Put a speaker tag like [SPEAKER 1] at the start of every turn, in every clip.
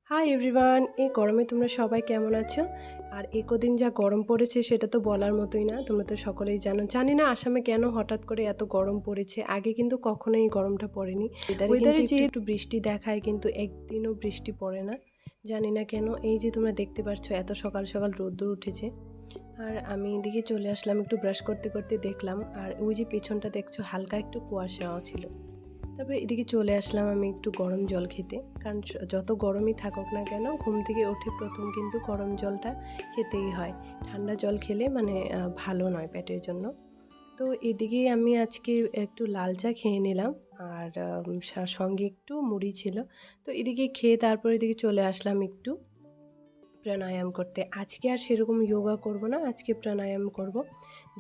[SPEAKER 1] Hi everyone, এই গরমে তোমরা সবাই কেমন আছো? আর এই কদিন যা গরম পড়েছে সেটা তো বলার মতোই না। তোমরা তো সকলেই জানো। জানি না আসামে কেন হঠাৎ করে এত গরম পড়েছে। আগে কিন্তু কখনোই এই গরমটা পড়েনি। ওয়েদারে যে একটু বৃষ্টি দেখায় কিন্তু একদিনও বৃষ্টি পড়ে না। জানি না কেন। এই যে তোমরা দেখতে পাচ্ছ এত সকাল সকাল রোদ্দুর উঠেছে। আর আমি এদিকে চলে আসলাম, একটু ব্রাশ করতে করতে দেখলাম, আর ওই যে পেছনটা দেখছো হালকা একটু কুয়াশাও ছিল। তারপরে এদিকে চলে আসলাম আমি একটু গরম জল খেতে, কারণ যত গরমই থাকুক না কেন ঘুম থেকে উঠে প্রথম কিন্তু গরম জলটা খেতেই হয়। ঠান্ডা জল খেলে মানে ভালো নয় পেটের জন্য। তো এদিকে আমি আজকে একটু লাল চা খেয়ে নিলাম, আর সঙ্গে একটু মুড়ি ছিল। তো এদিকে খেয়ে তারপরে এদিকে চলে আসলাম একটু প্রাণায়াম করতে। আজকে আর সেরকম যোগা করব না, আজকে প্রাণায়াম করব।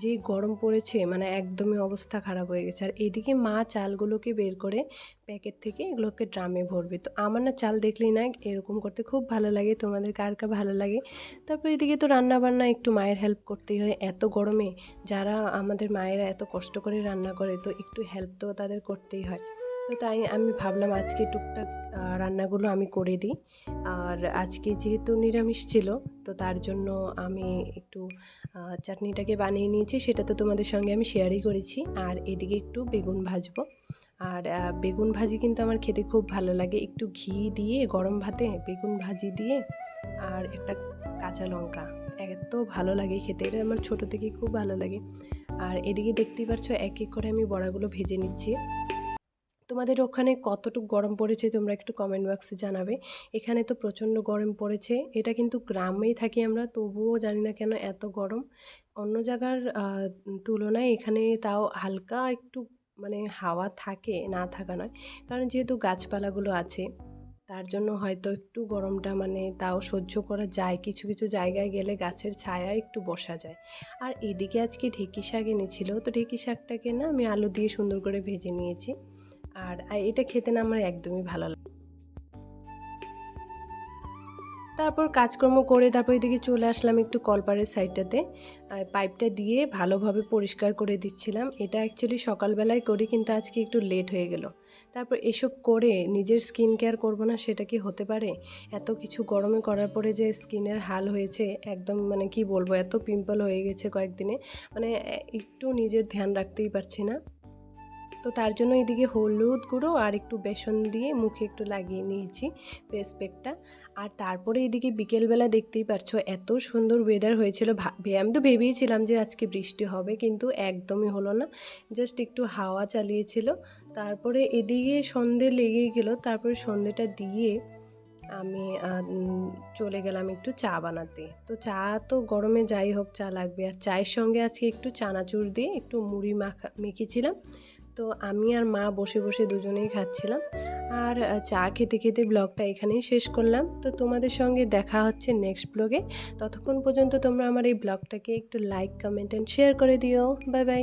[SPEAKER 1] যে গরম পড়েছে মানে একদমই অবস্থা খারাপ হয়ে গেছে। আর এদিকে মা চালগুলোকে বের করে প্যাকেট থেকে এগুলোকে ড্রামে ভরবে। তো আমার না চাল দেখলেই না এরকম করতে খুব ভালো লাগে। তোমাদের কার কার ভালো লাগে? তারপর এদিকে তো রান্না বান্না একটু মায়ের হেল্প করতেই হয় এত গরমে। যারা আমাদের মায়েরা এত কষ্ট করে রান্না করে, তো একটু হেল্প তো তাদের করতেই হয়। তো তাই আমি ভাবলাম আজকে টুকটাক রান্নাগুলো আমি করে দিই। আর আজকে যেহেতু নিরামিষ ছিল, তো তার জন্য আমি একটু চাটনিটাকে বানিয়ে নিয়েছি, সেটা তো তোমাদের সঙ্গে আমি শেয়ারই করেছি। আর এদিকে একটু বেগুন ভাজবো। আর বেগুন ভাজি কিন্তু আমার খেতে খুব ভালো লাগে, একটু ঘি দিয়ে গরম ভাতে বেগুন ভাজি দিয়ে আর একটা কাঁচা লঙ্কা, এত ভালো লাগে খেতে। এটা আমার ছোটো থেকেই খুব ভালো লাগে। আর এদিকে দেখতেই পাচ্ছ এক এক করে আমি বড়াগুলো ভেজে নিচ্ছি। তোমাদের ওখানে কতটুকু গরম পড়েছে তোমরা একটু কমেন্ট বক্সে জানাবে। এখানে তো প্রচণ্ড গরম পড়েছে। এটা কিন্তু গ্রামেই থাকি আমরা, তবুও জানি না কেন এত গরম। অন্য জায়গার তুলনায় এখানে তাও হালকা একটু মানে হাওয়া থাকে, না থাকা নয়। কারণ যেহেতু গাছপালাগুলো আছে তার জন্য হয়তো একটু গরমটা মানে তাও সহ্য করা যায়। কিছু কিছু জায়গায় গেলে গাছের ছায়ায় একটু বসা যায়। আর এদিকে আজকে ঢেঁকি শাক এনেছিল, তো ঢেঁকি শাকটাকে না আমি আলু দিয়ে সুন্দর করে ভেজে নিয়েছি। আর এটা খেতে না আমার একদমই ভালো লাগে। তারপর কাজকর্ম করে তারপর এদিকে চলে আসলাম একটু কলপারের সাইডটাতে, পাইপটা দিয়ে ভালোভাবে পরিষ্কার করে দিচ্ছিলাম। এটা অ্যাকচুয়ালি সকালবেলায় করি, কিন্তু আজকে একটু লেট হয়ে গেল। তারপর এসব করে নিজের স্কিন কেয়ার করবো না সেটা কি হতে পারে? এত কিছু গরমে করার পরে যে স্কিনের হাল হয়েছে একদম, মানে কি বলবো, এত পিম্পল হয়ে গেছে কয়েকদিনে, মানে একটু নিজের ধ্যান রাখতেই পারছি না। তো তার জন্য এদিকে হলুদ গুঁড়ো আর একটু বেসন দিয়ে মুখে একটু লাগিয়ে নিয়েছি ফেস প্যাকটা। আর তারপরে এদিকে বিকেলবেলা দেখতেই পারছো এত সুন্দর ওয়েদার হয়েছিল। আমি তো ভেবেইছিলাম যে আজকে বৃষ্টি হবে, কিন্তু একদমই হলো না। জাস্ট একটু হাওয়া চালিয়েছিল। তারপরে এদিকে সন্ধে লেগেই গেল। তারপরে সন্ধেটা দিয়ে আমি চলে গেলাম একটু চা বানাতে। তো চা তো গরমে যাই হোক চা লাগবে। আর চায়ের সঙ্গে আজকে একটু চানাচুর দিয়ে একটু মুড়ি মেখেছিলাম। তো আমি আর মা বসে বসে দুজনেই খাচ্ছিলাম। আর চা খেতে খেতে ব্লগটা এখানেই শেষ করলাম। তো তোমাদের সঙ্গে দেখা হচ্ছে নেক্সট ব্লগে। ততক্ষণ পর্যন্ত তোমরা আমার এই ব্লগটাকে একটু লাইক, কমেন্ট অ্যান্ড শেয়ার করে দিও। Bye bye.